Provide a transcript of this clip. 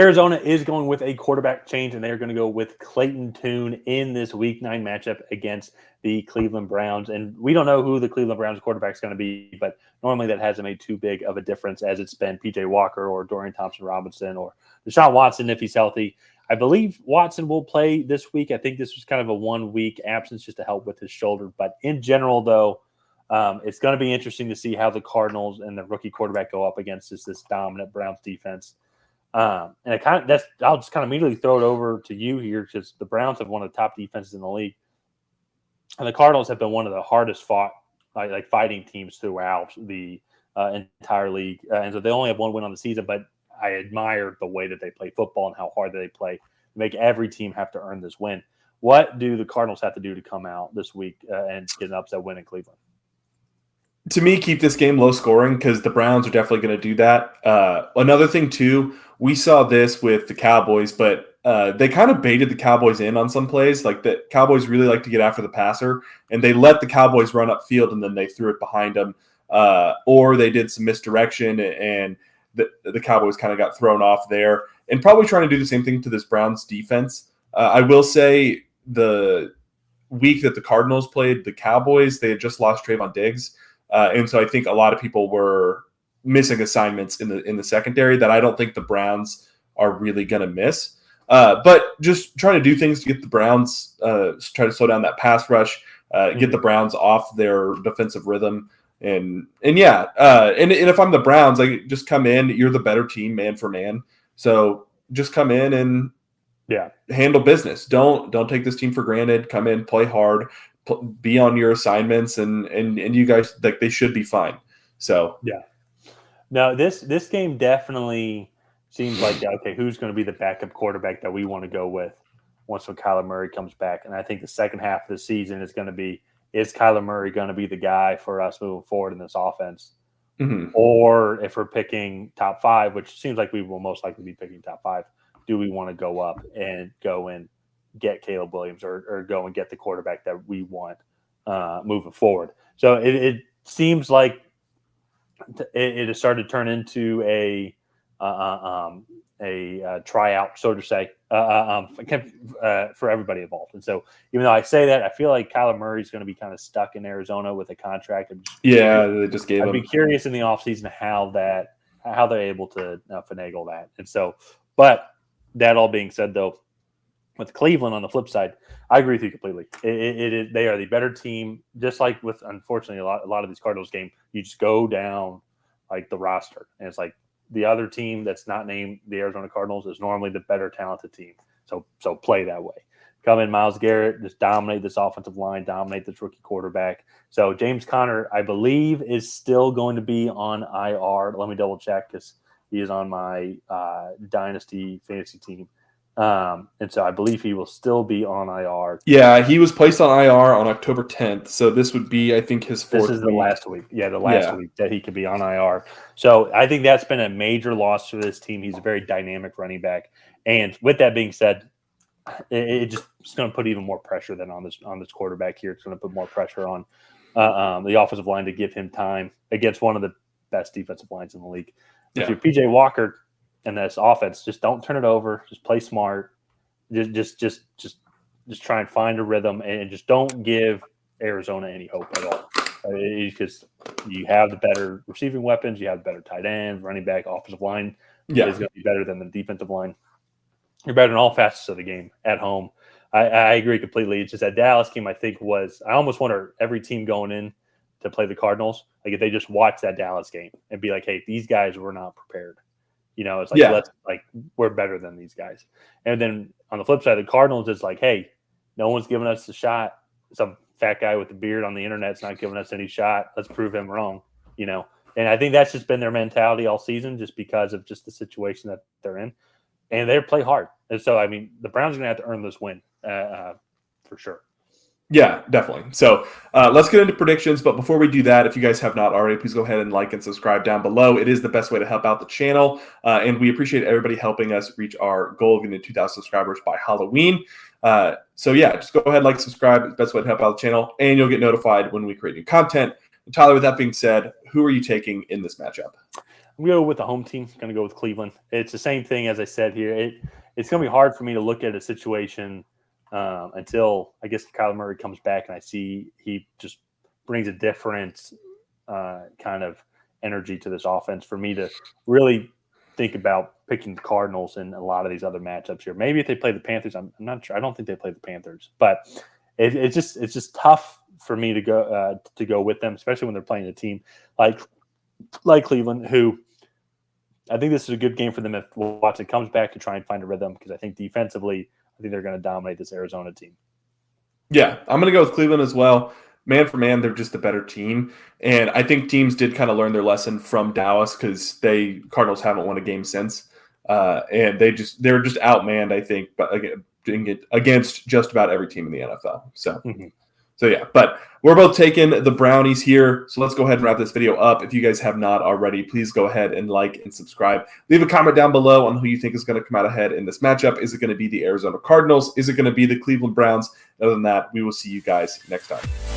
Arizona is going with a quarterback change, and they're going to go with Clayton Tune in this Week 9 matchup against the Cleveland Browns. And we don't know who the Cleveland Browns quarterback is going to be, but normally that hasn't made too big of a difference as it's been P.J. Walker or Dorian Thompson-Robinson or Deshaun Watson if he's healthy. I believe Watson will play this week. I think this was kind of a 1 week absence just to help with his shoulder. But in general, though, it's going to be interesting to see how the Cardinals and the rookie quarterback go up against this dominant Browns defense. And I'll just kind of immediately throw it over to you here because the Browns have one of the top defenses in the league, and the Cardinals have been one of the hardest fought, like fighting teams throughout the entire league. And so they only have one win on the season, but I admire the way that they play football and how hard they play. Make every team have to earn this win. What do the Cardinals have to do to come out this week and get an upset win in Cleveland? To me, keep this game low scoring because the Browns are definitely going to do that. Another thing, too, we saw this with the Cowboys, but they kind of baited the Cowboys in on some plays. Like the Cowboys really like to get after the passer, and they let the Cowboys run upfield, and then they threw it behind them. Or they did some misdirection, and the Cowboys kind of got thrown off there. And probably trying to do the same thing to this Browns defense. I will say the week that the Cardinals played the Cowboys, they had just lost Trayvon Diggs. And so I think a lot of people were missing assignments in the secondary that I don't think the Browns are really going to miss. But just trying to do things to get the Browns, try to slow down that pass rush, get the Browns off their defensive rhythm. And if I'm the Browns, like just come in, you're the better team man for man. So just come in and handle business. Don't take this team for granted. Come in, play hard. Be on your assignments, and you guys, like, they should be fine. So no, this game definitely seems like okay, who's going to be the backup quarterback that we want to go with once Kyler Murray comes back? And I think the second half of the season is going to be, is Kyler Murray going to be the guy for us moving forward in this offense? Mm-hmm. Or if we're picking top 5, which seems like we will most likely be picking top 5, do we want to go up and go and get Caleb Williams or go and get the quarterback that we want moving forward? So it seems like it has started to turn into a tryout, so to say, for everybody involved. And so even though I say that, I feel like Kyler Murray is going to be kind of stuck in Arizona with a contract. They just gave him. I'd be curious in the offseason how they're able to finagle that. And so, but that all being said, though, with Cleveland on the flip side, I agree with you completely. They are the better team, just like with, unfortunately, a lot of these Cardinals games, you just go down like the roster. And it's like the other team that's not named the Arizona Cardinals is normally the better talented team. So play that way. Come in, Myles Garrett, just dominate this offensive line, dominate this rookie quarterback. So James Conner, I believe, is still going to be on IR. Let me double check because he is on my Dynasty fantasy team. And so I believe he will still be on IR. Yeah, he was placed on IR on October 10th. So this would be, I think, his fourth week. This is the last week. Yeah, the last week that he could be on IR. So I think that's been a major loss for this team. He's a very dynamic running back. And with that being said, it's going to put even more pressure than on this quarterback here. It's going to put more pressure on the offensive line to give him time against one of the best defensive lines in the league. If you're P.J. Walker and this offense, just don't turn it over. Just play smart. Just try and find a rhythm and just don't give Arizona any hope at all. Because you have the better receiving weapons, you have the better tight end, running back, offensive line is going to be better than the defensive line. You're better in all facets of the game at home. I agree completely. It's just that Dallas game, I think, I almost wonder every team going in to play the Cardinals, like if they just watch that Dallas game and be like, hey, these guys were not prepared. It's like, we're better than these guys. And then on the flip side, the Cardinals is like, hey, no one's giving us a shot. Some fat guy with a beard on the internet's not giving us any shot. Let's prove him wrong, And I think that's just been their mentality all season, just because of just the situation that they're in. And they play hard. And so, I mean, the Browns are going to have to earn this win for sure. Yeah, definitely. So let's get into predictions. But before we do that, if you guys have not already, please go ahead and like and subscribe down below. It is the best way to help out the channel. And we appreciate everybody helping us reach our goal of getting to 2,000 subscribers by Halloween. So yeah, just go ahead, like, subscribe. It's the best way to help out the channel. And you'll get notified when we create new content. And Tyler, with that being said, who are you taking in this matchup? I'm I'm going to go with the home team. I'm going to go with Cleveland. It's the same thing as I said here. It's going to be hard for me to look at a situation until I guess Kyler Murray comes back and I see he just brings a different kind of energy to this offense for me to really think about picking the Cardinals in a lot of these other matchups here. Maybe if they play the Panthers, I'm not sure. I don't think they play the Panthers, but it's just tough for me to go with them, especially when they're playing a team like Cleveland, who I think this is a good game for them if Watson comes back to try and find a rhythm, because I think defensively, I think they're going to dominate this Arizona team. Yeah, I'm going to go with Cleveland as well. Man for man, they're just a better team. And I think teams did kind of learn their lesson from Dallas because Cardinals haven't won a game since. And they're just outmanned, I think, but against just about every team in the NFL. So yeah, but we're both taking the Brownies here. So let's go ahead and wrap this video up. If you guys have not already, please go ahead and like and subscribe. Leave a comment down below on who you think is going to come out ahead in this matchup. Is it going to be the Arizona Cardinals? Is it going to be the Cleveland Browns? Other than that, we will see you guys next time.